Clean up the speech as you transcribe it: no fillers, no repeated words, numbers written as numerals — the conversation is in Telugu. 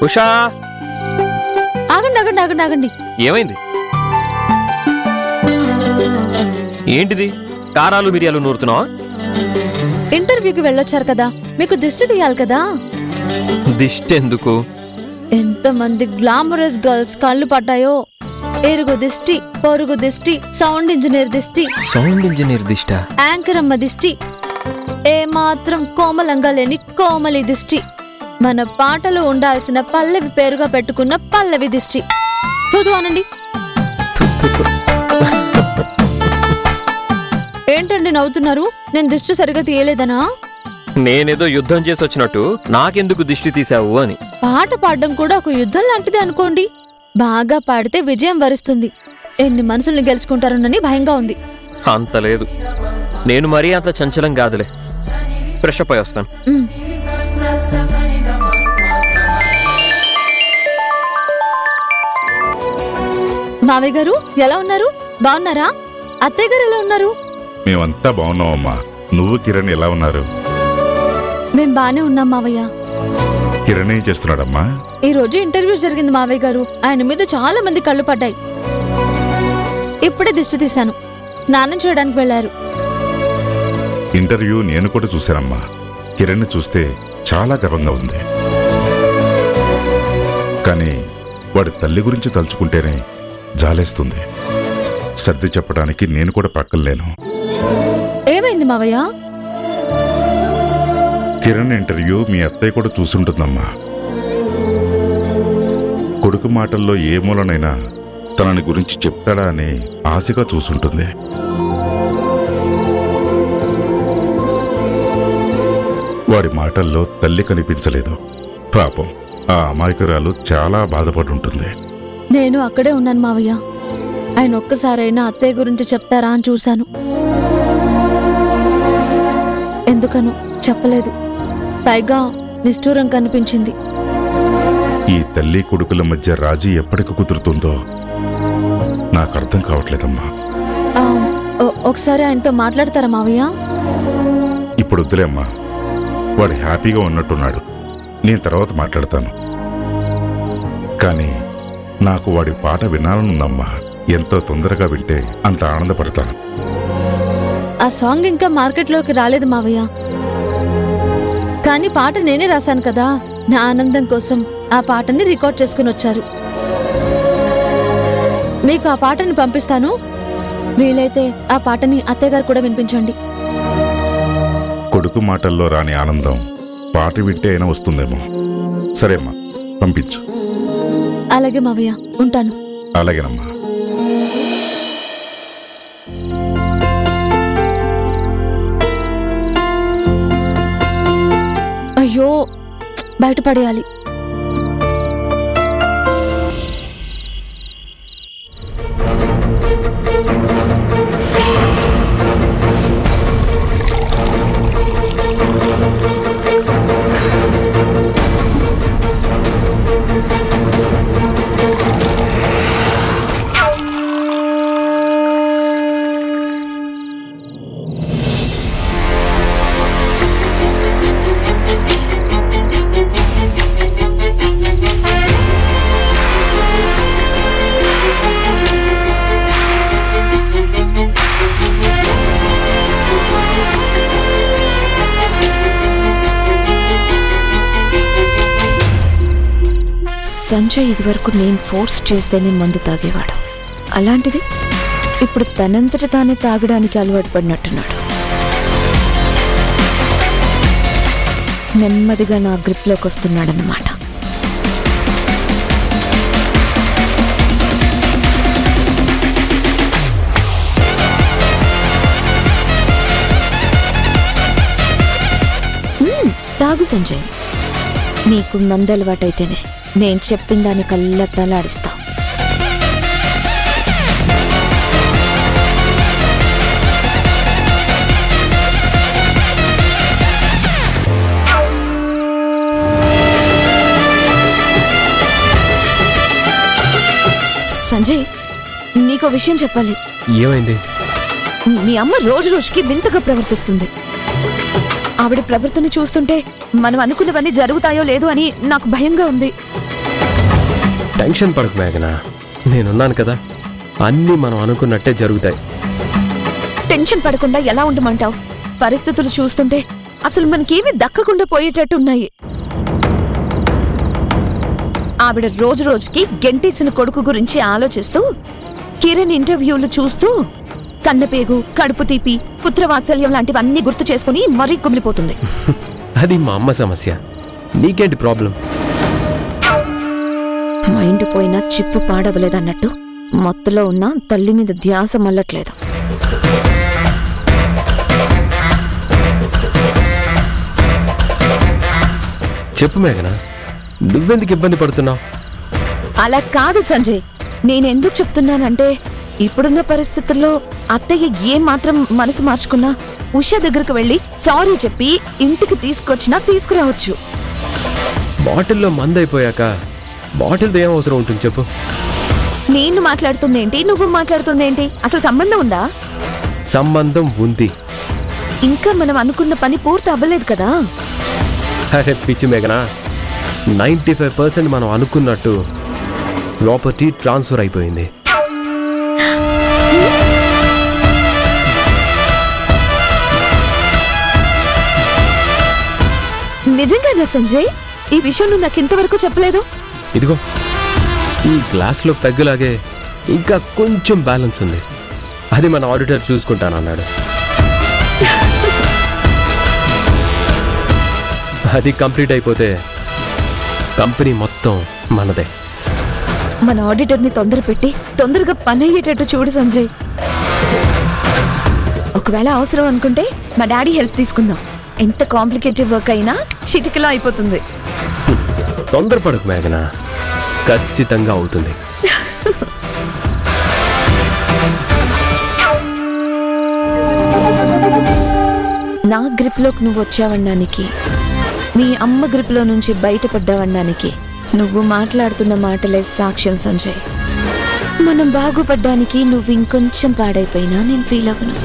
ఉషా, ఆగండి ఆగండి ఆగండి ఆగండి. ఏమైంది? ఏంటిది? కారాలు మిరియాలు నూరుతున్నావా? ఇంటర్వ్యూకి వెళ్ళొచ్చారు కదా, మీకు దిష్టి తీయాలి కదా. దిష్టి ఎందుకు? ఎంతమంది గ్లామరస్ గర్ల్స్ కళ్ళు పడ్డాయో. ఎరుగు దిష్టి, పొరుగు దిష్టి, సౌండ్ ఇంజనీర్ దిష్టి, సౌండ్ ఇంజనీర్ దిష్ట, యాంకర్ అమ్మ దిష్టి, ఏమాత్రం కోమలంగా లేని కోమలి దిష్టి, మన పాటలో ఉండాల్సిన పల్లవి పేరుగా పెట్టుకున్న పల్లవి దిష్టి. పొదు అనండి. ఏంటండి నవ్వుతున్నారు? నేను దిష్టి సరిగా తీయలేదనా? నేనేదో యుద్ధం చేసి వచ్చినట్టు నాకెందుకు దిష్టి తీసావు అని. పాట పాడడం కూడా ఒక యుద్ధం లాంటిది అనుకోండి. బాగా పాడితే విజయం వరిస్తుంది. ఎన్ని మనసుల్ని గెలుచుకుంటారోనని భయంగా ఉంది. అంత లేదు, నేను మరీ అంత చంచలం కాదులే. ఫ్రెష్ అప్ అయి వస్తాను. మావయ్య గారు ఎలా ఉన్నారు? బాగున్నారా? అత్తయ్య గారు ఎలా ఉన్నారు? మేమంతా బాగున్నామమ్మా. నువ్వు కిరణ్ ఎలా ఉన్నారు? మేం బానే ఉన్నాం మావయ్య. కిరణ్ ఏం చేస్తున్నాడమ్మా? ఈ రోజు ఇంటర్వ్యూ జరిగింది మావయ్య గారు. ఆయన మీద చాలా మంది కళ్ళు పడ్డాయి. ఇప్పుడే దిష్టి తీశాను. స్నానం చేయడానికి వెళ్లారు. ఇంటర్వ్యూ నేను కూడా చూశానమ్మా. కిరణ్ చూస్తే చాలా గర్వంగా ఉంది. కానీ వాడి తల్లి గురించి తలుచుకుంటేనే జాలేస్తుంది. సర్ది చెప్పడానికి నేను కూడా పక్కన లేను. ఏమైంది మావయ్య? కిరణ్ ఇంటర్వ్యూ మీ అత్తయ్య కూడా చూసుంటుందమ్మా. కొడుకు మాటల్లో ఏ మూలనైనా తనని గురించి చెప్తాడా అని ఆశగా చూసుంటుంది. వాడి మాటల్లో తల్లి కనిపించలేదు. పాపం ఆ అమాయకురాలు చాలా బాధపడుంటుంది. నేను అక్కడే ఉన్నాను మావయ్య. ఆయన ఒక్కసారైనా అత్తయ్య గురించి చెప్తారా అని చూశాను. ఎందుకనో చెప్పలేదు. పైగా నిష్ఠూరం కనిపించింది. ఈ తల్లి కొడుకుల మధ్య రాజీ ఎప్పటికి కుదురుతుందో నాకు అర్థం కావట్లేదమ్మా. ఒకసారి ఆయనతో మాట్లాడతారా మావయ్య? ఇప్పుడు వద్దులేమ్మా. వాడు హ్యాపీగా ఉన్నట్టున్నాడు. నేను తర్వాత మాట్లాడతాను. కానీ నాకు వాడి పాట వినాలనుందమ్మా. ఎంతో తొందరగా వింటే అంత ఆనందపడతాను. ఆ సాంగ్ ఇంకా మార్కెట్లోకి రాలేదు మావయ్య. కానీ పాట నేనే రాశాను కదా. నా ఆనందం కోసం ఆ పాటని రికార్డ్ చేసుకుని వచ్చారు. మీకు ఆ పాటని పంపిస్తాను. వీలైతే ఆ పాటని అత్తయ్య గారు కూడా వినిపించండి. కొడుకు మాటల్లో రాని ఆనందం పాట వింటే అయినా వస్తుందేమో. సరేమ్మా, పంపించు. అలాగే మావయ్య, ఉంటాను. అలాగేనమ్మా. అయ్యో, బయటపడేయాలి. సంజయ్ ఇదివరకు నేను ఫోర్స్ చేస్తేనే మందు తాగేవాడు. అలాంటిది ఇప్పుడు తనంతట తానే తాగడానికి అలవాటు పడినట్టున్నాడు. నెమ్మదిగా నా గ్రిప్లోకి వస్తున్నాడన్నమాట. తాగు సంజయ్. నీకు మందు అలవాటైతేనే నేను చెప్పిన దాని కల్లా తలాడిస్తా. సంజయ్, నీకో విషయం చెప్పాలి. ఏమైంది? మీ అమ్మ రోజు రోజుకి వింతగా ప్రవర్తిస్తుంది. ఆవిడ ప్రవర్తన చూస్తుంటే మనం అనుకున్నవన్నీ జరుగుతాయో లేదో అని నాకు భయంగా ఉంది. టెన్షన్ పడకు మేఘనా, నేనున్నాను కదా, అన్నీ మనం అనుకున్నట్టే జరుగుతాయి. టెన్షన్ పడకుండా ఎలా ఉండమంటావు? పరిస్థితులు చూస్తుంటే అసలు మనకేమీ దక్కకుండా పోయేటట్టున్నాయి. ఆవిడ రోజు రోజుకి గెంటేసిన కొడుకు గురించి ఆలోచిస్తూ, కిరణ్ ఇంటర్వ్యూలు చూస్తూ కన్నపేగు, కడుపు తీపి, పుత్రవాత్సల్యం లాంటివన్నీ గుర్తు చేసుకుని మరీ కుమిలిపోతుంది. అది మా అమ్మ సమస్య, నీకేంటి ప్రాబ్లం? మైండ్ పోయినా చిప్పు పాడవలేదన్నట్టు మత్తులో ఉన్న తల్లి మీద ధ్యాస మల్లట్లేదు. చెప్పు మేఘనా, నువ్వెందుకు ఇబ్బంది పడుతున్నావు? అలా కాదు సంజయ్, నేనెందుకు చెప్తున్నానంటే ఇప్పుడున్న పరిస్థితుల్లో అత్తయ్య ఏం మాత్రం మనసు మార్చుకున్నా ఉషా దగ్గరకు వెళ్ళి సారీ చెప్పి ఇంటికి తీసుకొచ్చినా తీసుకురావచ్చు. బాటిల్లో మందైపోయాక బాటిల్తో ఏం అవసరం ఉంటుంది చెప్పు? నేను మాట్లాడుతుందేంటి, నువ్వు మాట్లాడుతుందేంటి? అసలు సంబంధం ఉందా? సంబంధం ఉంది. ఇంకా మనం అనుకున్న పని పూర్తి అవ్వలేదు కదా. అరే పిచ్చి మేఘనా, 95% మనం అనుకున్నట్టు ప్రాపర్టీ ట్రాన్స్ఫర్ అయిపోయింది. నిజంగానా సంజయ్? ఈ విషయం నువ్వు నాకు ఇంతవరకు చెప్పలేదు. ఇదిగో ఈ గ్లాస్లో పెగ్గులాగే ఇంకా కొంచెం బ్యాలెన్స్ ఉంది, అది మన ఆడిటర్ చూసుకుంటానన్నాడు. అది కంప్లీట్ అయిపోతే కంపెనీ మొత్తం మనదే. మన ఆడిటర్ని తొందర పెట్టి తొందరగా పని అయ్యేటట్టు చూడు సంజయ్. ఒకవేళ అవసరం అనుకుంటే మా డాడీ హెల్ప్ తీసుకుందాం. ఎంత కాంప్లికేటెడ్ వర్క్ అయినా చిటికలో అయిపోతుంది. తొందరపడకు మేఘనా, ఖచ్చితంగా అవుతుంది. నా గ్రిప్లోకి నువ్వు వచ్చావన్నానికి, మీ అమ్మ గ్రిప్లో నుంచి బయటపడ్డావన్నానికి నువ్వు మాట్లాడుతున్న మాటలే సాక్ష్యం సంజయ్. మనం బాగుపడ్డానికి నువ్వు ఇంకొంచెం పాడైపోయినా నేను ఫీల్ అవ్వను.